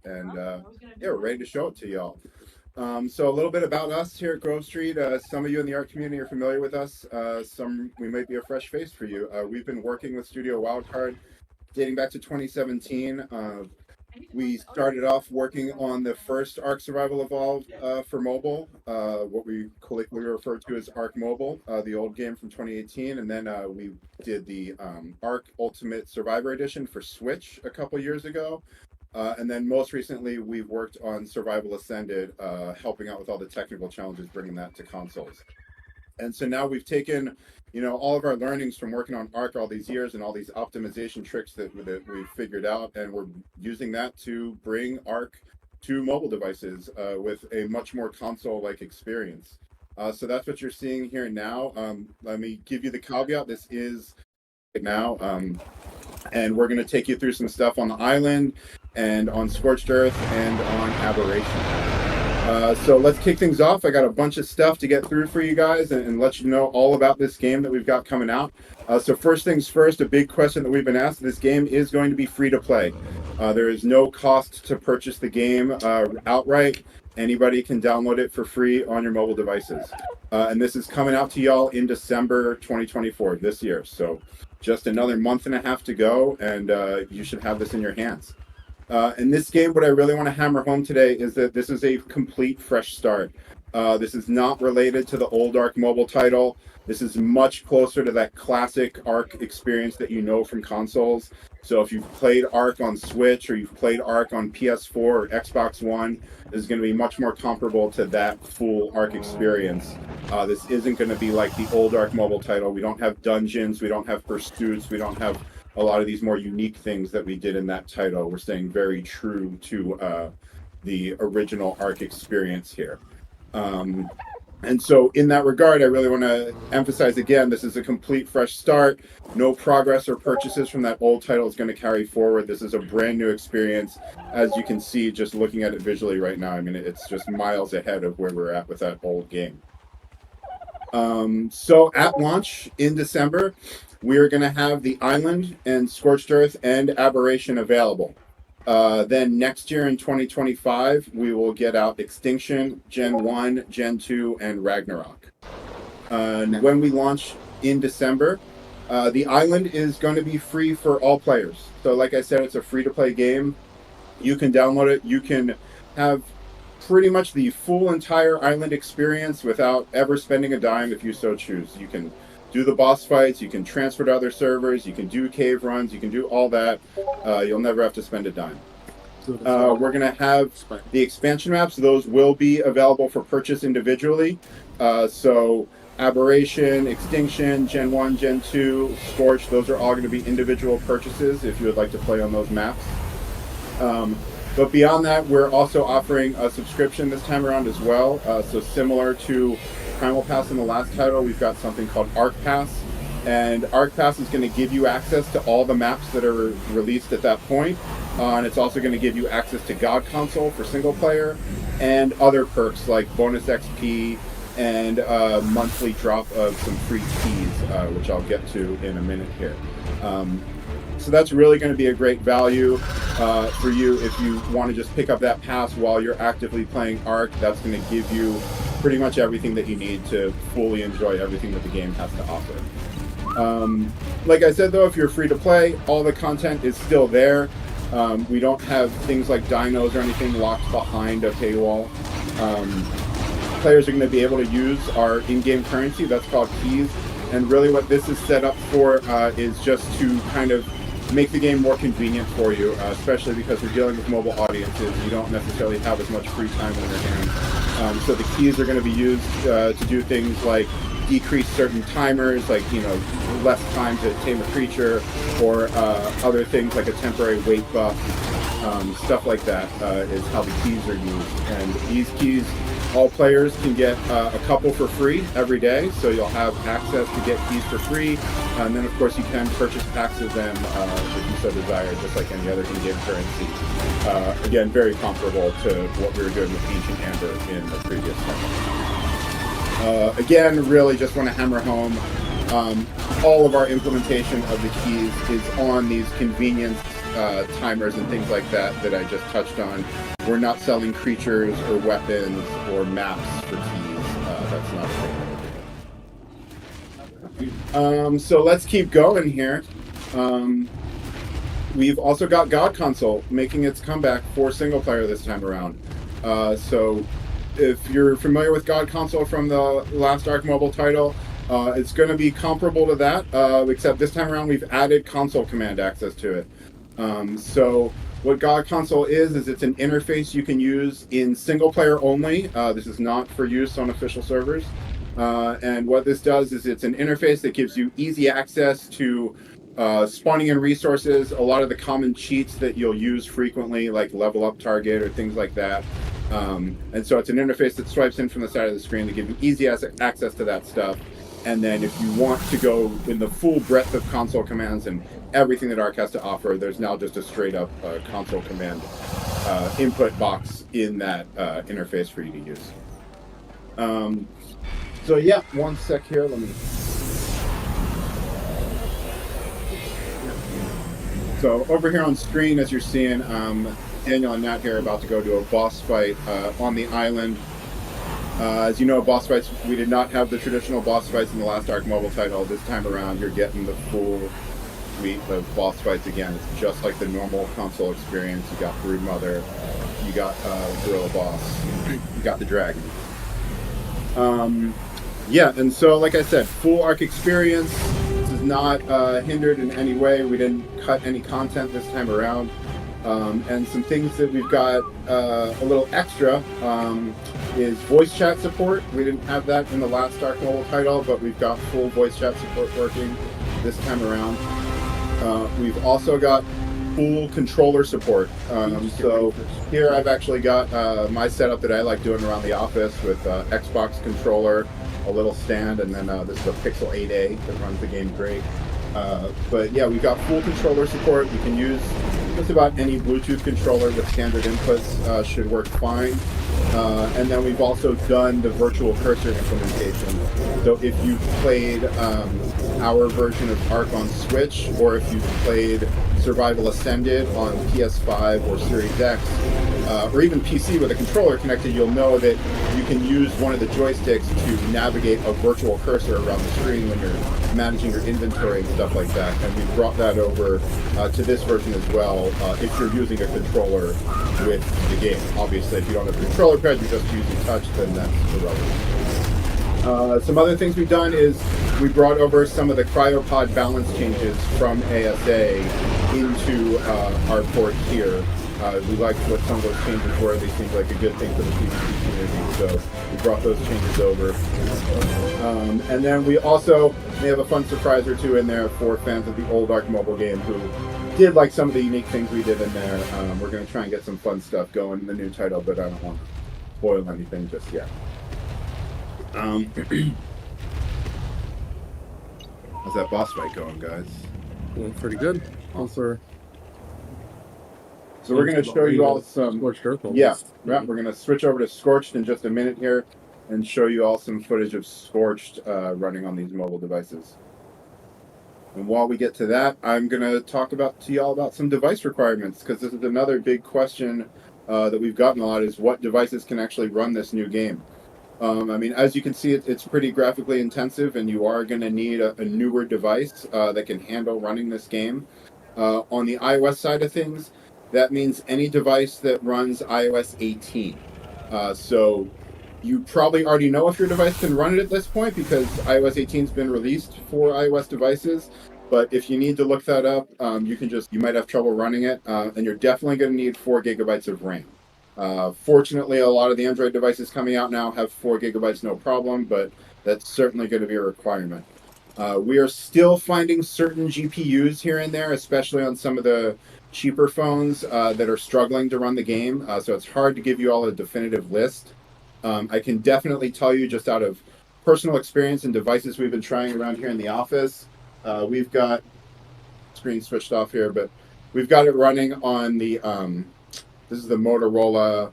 And yeah, we're ready to show it to y'all. So a little bit about us here at Grove Street. Some of you in the art community are familiar with us. Some we might be a fresh face for you. We've been working with Studio Wildcard dating back to 2017. We started off working on the first Ark Survival Evolved for mobile, what we colloquially refer to as Ark Mobile, the old game from 2018, and then we did the Ark Ultimate Survivor Edition for Switch a couple years ago. And then most recently, we've worked on Survival Ascended, helping out with all the technical challenges, bringing that to consoles. And so now we've taken, all of our learnings from working on Arc all these years and all these optimization tricks that we've figured out, and we're using that to bring Arc to mobile devices with a much more console-like experience. So that's what you're seeing here now. Let me give you the caveat. This is right now, and we're going to take you through some stuff on the island and on Scorched Earth and on Aberration. So let's kick things off. I got a bunch of stuff to get through for you guys and let you know all about this game that we've got coming out. So first things first, a big question that we've been asked, this game is going to be free to play. There is no cost to purchase the game outright. Anybody can download it for free on your mobile devices. And this is coming out to y'all in December 2024, this year. So just another month and a half to go, and you should have this in your hands. In this game, what I really want to hammer home today is that this is a complete fresh start. This is not related to the old Ark mobile title. This is much closer to that classic Ark experience that you know from consoles. So if you've played Ark on Switch or you've played Ark on PS4 or Xbox One, this is going to be much more comparable to that full Ark experience. This isn't going to be like the old Ark mobile title. We don't have dungeons, we don't have pursuits, we don't have a lot of these more unique things that we did in that title. We're staying very true to the original Ark experience here. And so in that regard, I really want to emphasize again, this is a complete fresh start. No progress or purchases from that old title is going to carry forward. This is a brand new experience. As you can see, just looking at it visually right now, I mean, it's just miles ahead of where we're at with that old game. So at launch in December, we are going to have the Island and Scorched Earth and Aberration available. Then next year in 2025, we will get out Extinction, Gen 1, Gen 2, and Ragnarok. And when we launch in December, the Island is going to be free for all players. So like I said, it's a free-to-play game. You can download it. You can have pretty much the full entire Island experience without ever spending a dime if you so choose. You can do the boss fights, you can transfer to other servers, you can do cave runs, you can do all that. You'll never have to spend a dime. We're going to have the expansion maps. Those will be available for purchase individually. So Aberration, Extinction, Gen 1, Gen 2, Scorch, those are all going to be individual purchases if you would like to play on those maps. But beyond that, we're also offering a subscription this time around as well. So similar to Primal Pass in the last title, we've got something called Ark Pass. And Ark Pass is going to give you access to all the maps that are released at that point. And it's also going to give you access to God Console for single player and other perks like bonus XP and monthly drop of some free keys, which I'll get to in a minute here. So that's really going to be a great value for you if you want to just pick up that pass while you're actively playing Ark. That's going to give you pretty much everything that you need to fully enjoy everything that the game has to offer. Like I said, though, if you're free to play, all the content is still there. We don't have things like dinos or anything locked behind a paywall. Players are going to be able to use our in-game currency. That's called keys. And really what this is set up for is just to kind of make the game more convenient for you, especially because we're dealing with mobile audiences. You don't necessarily have as much free time on your hands. So the keys are going to be used to do things like decrease certain timers, like, less time to tame a creature, or other things like a temporary weight buff. Stuff like that is how the keys are used. And these keys, all players can get a couple for free every day, so you'll have access to get keys for free. And then, of course, you can purchase packs of them if you so desire, just like any other in-game currency. Again, very comparable to what we were doing with Ancient Amber in the previous one. Again, really just want to hammer home, all of our implementation of the keys is on these convenience timers and things like that I just touched on. We're not selling creatures or weapons or maps for keys. That's not a thing. So let's keep going here. We've also got God Console making its comeback for single player this time around. So if you're familiar with God Console from the last Ark Mobile title, it's going to be comparable to that, except this time around we've added console command access to it. So what God Console is it's an interface you can use in single player only. This is not for use on official servers. And what this does is it's an interface that gives you easy access to spawning in resources, a lot of the common cheats that you'll use frequently, like level up target or things like that. And so it's an interface that swipes in from the side of the screen to give you easy access to that stuff. And then if you want to go in the full breadth of console commands and everything that Ark has to offer, there's now just a straight up console command input box in that interface for you to use. So yeah, one sec here, let me... So over here on screen, as you're seeing, Daniel and Nat here are about to go to a boss fight on the island. As you know, boss fights, we did not have the traditional boss fights in the last Ark Mobile title. This time around, you're getting the full suite of boss fights again. It's just like the normal console experience. You got Brood Mother, you got Gorilla Boss, you got the Dragon. Yeah, and so like I said, full Ark experience. This is not hindered in any way. We didn't cut any content this time around. And some things that we've got a little extra is voice chat support. We didn't have that in the last Ark Mobile title, but we've got full voice chat support working this time around. We've also got full controller support. So here I've actually got my setup that I like doing around the office with Xbox controller, a little stand, and then this is a Pixel 8a that runs the game great. But yeah, we've got full controller support. You can use just about any Bluetooth controller with standard inputs, should work fine. And then we've also done the virtual cursor implementation. So if you've played our version of Ark on Switch, or if you've played Survival Ascended on PS5 or Series X, or even PC with a controller connected, you'll know that you can use one of the joysticks to navigate a virtual cursor around the screen when you're managing your inventory and stuff like that. And we've brought that over to this version as well, if you're using a controller with the game. Obviously, if you don't have a controller pad, you're just using touch, then that's irrelevant. Some other things we've done is we brought over some of the cryopod balance changes from ASA into our port here. We liked what some of those changes were. They seemed like a good thing for the PvP community, so we brought those changes over. And then we also may have a fun surprise or two in there for fans of the old Ark Mobile game who did like some of the unique things we did in there. We're going to try and get some fun stuff going in the new title, but I don't want to spoil anything just yet. How's that boss fight going, guys? Well, pretty good. Also, so we're going to show you all some... Scorched Earth. Yeah, we're going to switch over to Scorched in just a minute here and show you all some footage of Scorched running on these mobile devices. And while we get to that, I'm going to talk to y'all about some device requirements, because this is another big question that we've gotten a lot, is what devices can actually run this new game. I mean, as you can see, it's pretty graphically intensive, and you are going to need a newer device that can handle running this game. On the iOS side of things, that means any device that runs iOS 18. So you probably already know if your device can run it at this point, because iOS 18 has been released for iOS devices. But if you need to look that up, you might have trouble running it, and you're definitely going to need 4 gigabytes of RAM. Fortunately, a lot of the Android devices coming out now have 4 gigabytes, no problem, but that's certainly going to be a requirement. We are still finding certain GPUs here and there, especially on some of the cheaper phones that are struggling to run the game, so it's hard to give you all a definitive list. I can definitely tell you, just out of personal experience and devices we've been trying around here in the office, we've got screen switched off here, but we've got it running on the this is the Motorola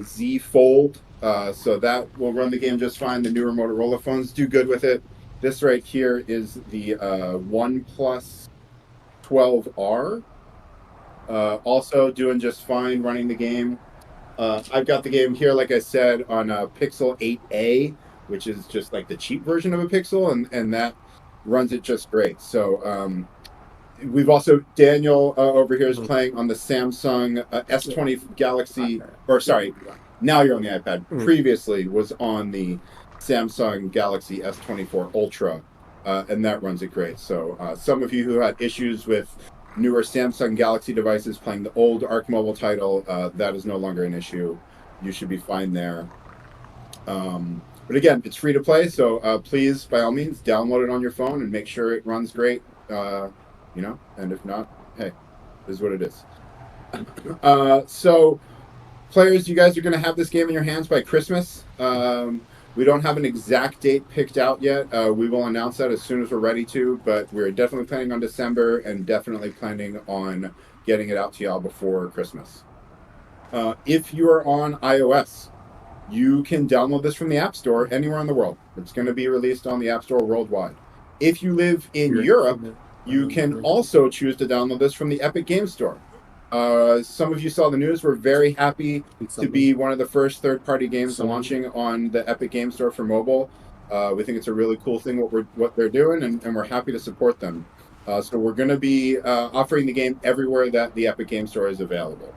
Z Fold, so that will run the game just fine. The newer Motorola phones do good with it. This right here is the OnePlus 12R. Also doing just fine running the game. I've got the game here, like I said, on a Pixel 8a, which is just like the cheap version of a Pixel, and that runs it just great. So we've also Daniel over here is playing on the Samsung S20 Galaxy, or sorry, now you're on the iPad. Previously was on the Samsung Galaxy S24 Ultra, and that runs it great. So some of you who had issues with newer Samsung Galaxy devices playing the old Arc Mobile title, that is no longer an issue. You should be fine there. But again, it's free to play, so please, by all means, download it on your phone and make sure it runs great. And if not, hey, this is what it is. So, players, you guys are going to have this game in your hands by Christmas. We don't have an exact date picked out yet. We will announce that as soon as we're ready to, but we're definitely planning on December and definitely planning on getting it out to y'all before Christmas. If you are on iOS, you can download this from the App Store anywhere in the world. It's going to be released on the App Store worldwide. If you live in Europe, you can also choose to download this from the Epic Game Store. Some of you saw the news. We're very happy to be one of the first third-party games launching on the Epic Game Store for mobile. We think it's a really cool thing what they're doing, and we're happy to support them. So we're going to be offering the game everywhere that the Epic Game Store is available.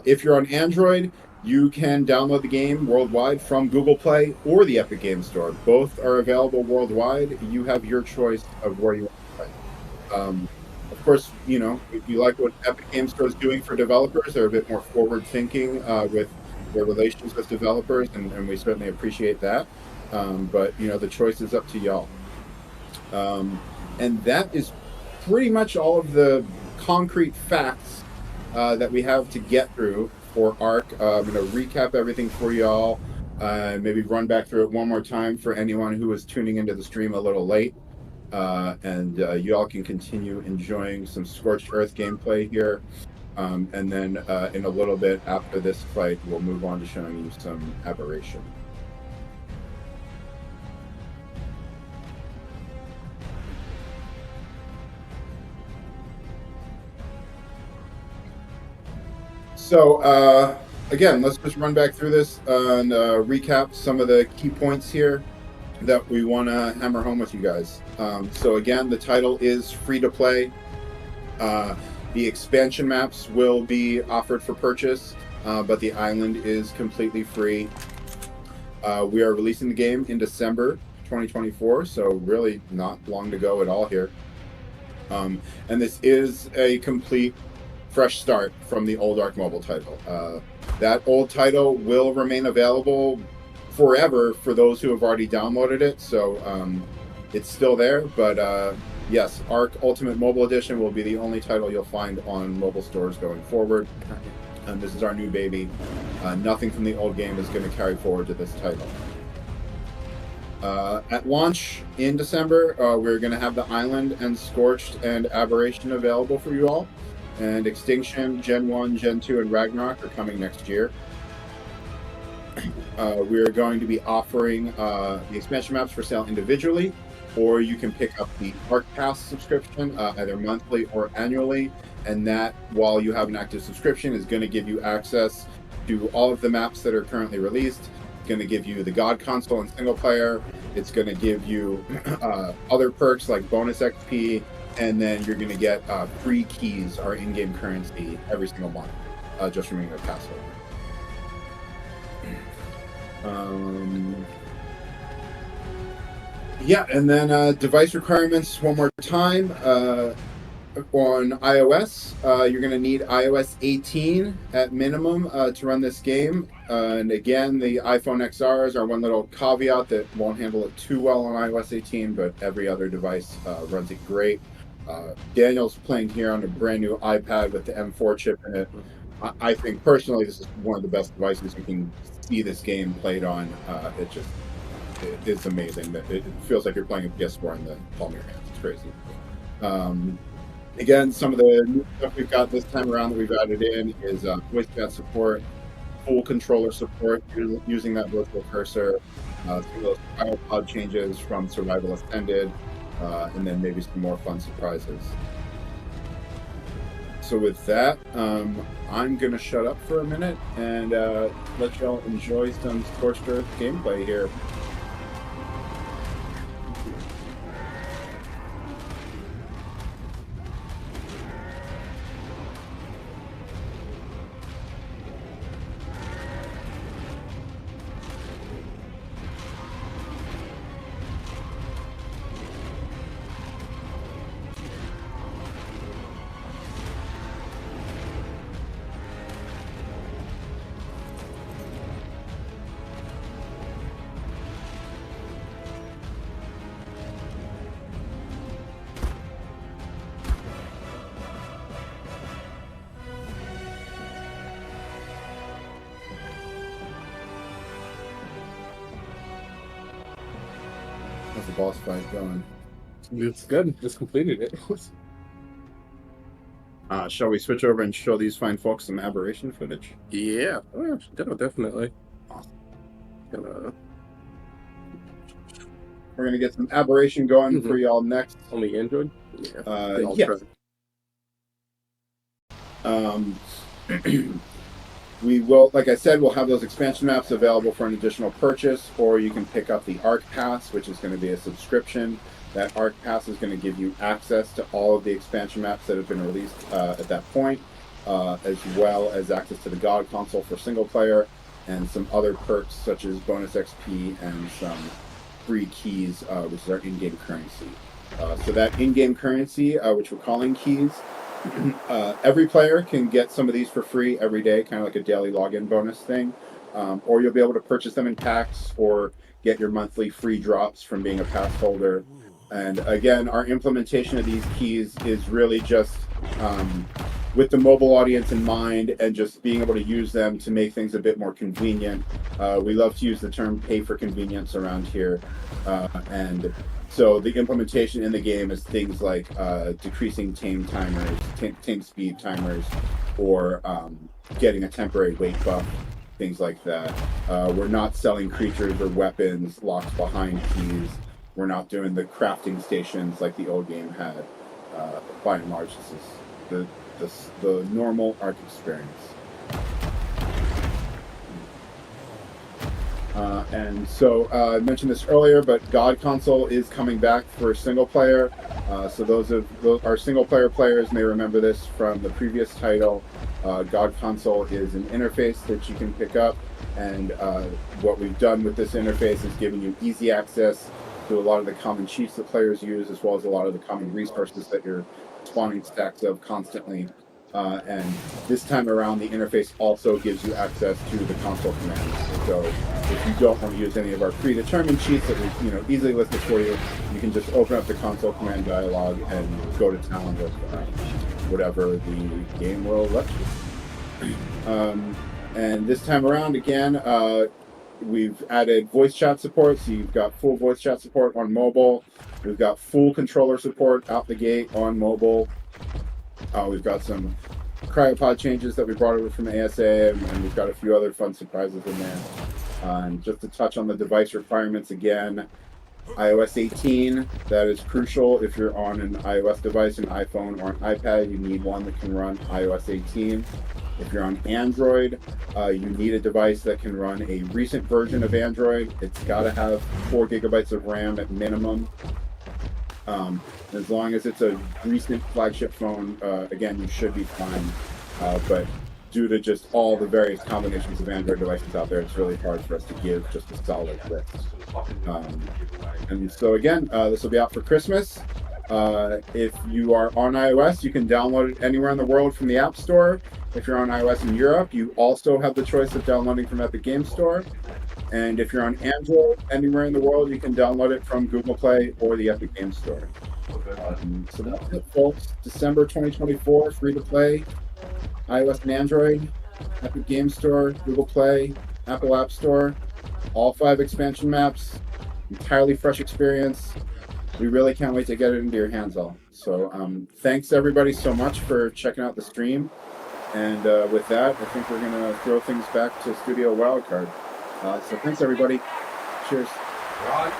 If you're on Android, you can download the game worldwide from Google Play or the Epic Game Store. Both are available worldwide. You have your choice of where you want to play. Of course, if you like what Epic Game Store is doing for developers, they're a bit more forward-thinking with their relations with developers, and we certainly appreciate that. But the choice is up to y'all. And that is pretty much all of the concrete facts that we have to get through for Ark. I'm going to recap everything for y'all, maybe run back through it one more time for anyone who was tuning into the stream a little late. And you all can continue enjoying some Scorched Earth gameplay here. And then in a little bit after this fight, we'll move on to showing you some Aberration. So, again, let's just run back through this and recap some of the key points here that we want to hammer home with you guys. So again, the title is free to play. The expansion maps will be offered for purchase, but the island is completely free. We are releasing the game in December 2024, so really not long to go at all here. And this is a complete fresh start from the old Arc Mobile title. That old title will remain available forever for those who have already downloaded it, so it's still there, but yes, Ark Ultimate Mobile Edition will be the only title you'll find on mobile stores going forward, and this is our new baby. Nothing from the old game is going to carry forward to this title. At launch in December, we're going to have the Island and Scorched and Aberration available for you all, and Extinction, Gen 1, Gen 2, and Ragnarok are coming next year. We're going to be offering the expansion maps for sale individually, or you can pick up the Arc Pass subscription either monthly or annually, and that, while you have an active subscription, is going to give you access to all of the maps that are currently released. It's going to give you the God Console and single player. It's going to give you other perks like bonus XP, and then you're going to get free keys, our in-game currency, every single month, just from your password. Yeah, and then device requirements one more time. On iOS, you're going to need iOS 18 at minimum to run this game. And again, the iPhone XR is our one little caveat that won't handle it too well on iOS 18, but every other device runs it great. Daniel's playing here on a brand new iPad with the M4 chip in it. I think personally this is one of the best devices you can see this game played on. It's amazing. It feels like you're playing a PS4 in the palm of your hands. It's crazy. Again, some of the new stuff we've got this time around that we've added in is voice chat support, full controller support using that virtual cursor, some of those pod changes from Survival Ascended, and then maybe some more fun surprises. So with that, I'm going to shut up for a minute and let y'all enjoy some Scorched Earth gameplay here. How's the boss fight going? It's good. Just completed it. Shall we switch over and show these fine folks some aberration footage? Yeah. Oh, yeah. Definitely. Awesome. Gonna... We're going to get some aberration going for y'all next. Only Android? Yeah. Yes. We will, like I said, we'll have those expansion maps available for an additional purchase, or you can pick up the Ark Pass, which is going to be a subscription. That Ark Pass is going to give you access to all of the expansion maps that have been released at that point, as well as access to the God console for single player, and some other perks such as bonus XP and some free keys, which is our in-game currency. So that in-game currency, which we're calling keys, every player can get some of these for free every day, kind of like a daily login bonus thing, or you'll be able to purchase them in packs or get your monthly free drops from being a pass holder. And again, our implementation of these keys is really just with the mobile audience in mind and just being able to use them to make things a bit more convenient. We love to use the term pay for convenience around here. And so the implementation in the game is things like decreasing tame timers, tame speed timers, or getting a temporary weight buff, things like that. We're not selling creatures or weapons locked behind keys. We're not doing the crafting stations like the old game had. By and large, this is the normal Ark experience. And so I mentioned this earlier, but God console is coming back for single player. So those our single player players may remember this from the previous title. God console is an interface that you can pick up, and what we've done with this interface is giving you easy access to a lot of the common cheats that players use, as well as a lot of the common resources that you're spawning stacks of constantly. And this time around, the interface also gives you access to the console commands. So if you don't want to use any of our predetermined cheats that we easily listed for you, you can just open up the console command dialog and go to town with whatever the game will let you. And this time around, again, we've added voice chat support, so you've got full voice chat support on mobile. We've got full controller support out the gate on mobile. We've got some cryopod changes that we brought over from ASA, and we've got a few other fun surprises in there. And just to touch on the device requirements again, iOS 18, that is crucial. If you're on an iOS device, an iPhone, or an iPad, you need one that can run iOS 18. If you're on Android, you need a device that can run a recent version of Android. It's got to have 4 gigabytes of RAM at minimum. As long as it's a recent flagship phone, again, you should be fine. But due to just all the various combinations of Android devices out there, it's really hard for us to give just a solid list. And so again, this will be out for Christmas. If you are on iOS, you can download it anywhere in the world from the App Store. If you're on iOS in Europe, you also have the choice of downloading from Epic Game Store. And if you're on Android, anywhere in the world, you can download it from Google Play or the Epic Game Store. So that's it, folks. December 2024, free to play. iOS and Android, Epic Game Store, Google Play, Apple App Store. All 5 expansion maps. Entirely fresh experience. We really can't wait to get it into your hands all. So thanks everybody so much for checking out the stream. And with that, I think we're going to throw things back to Studio Wildcard. So thanks everybody. Cheers. Rod?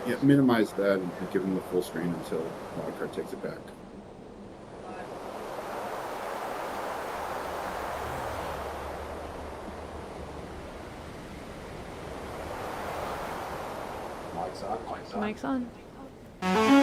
Yeah, minimize that and give them the full screen until Wildcard takes it back. Mike's on. Mike's on.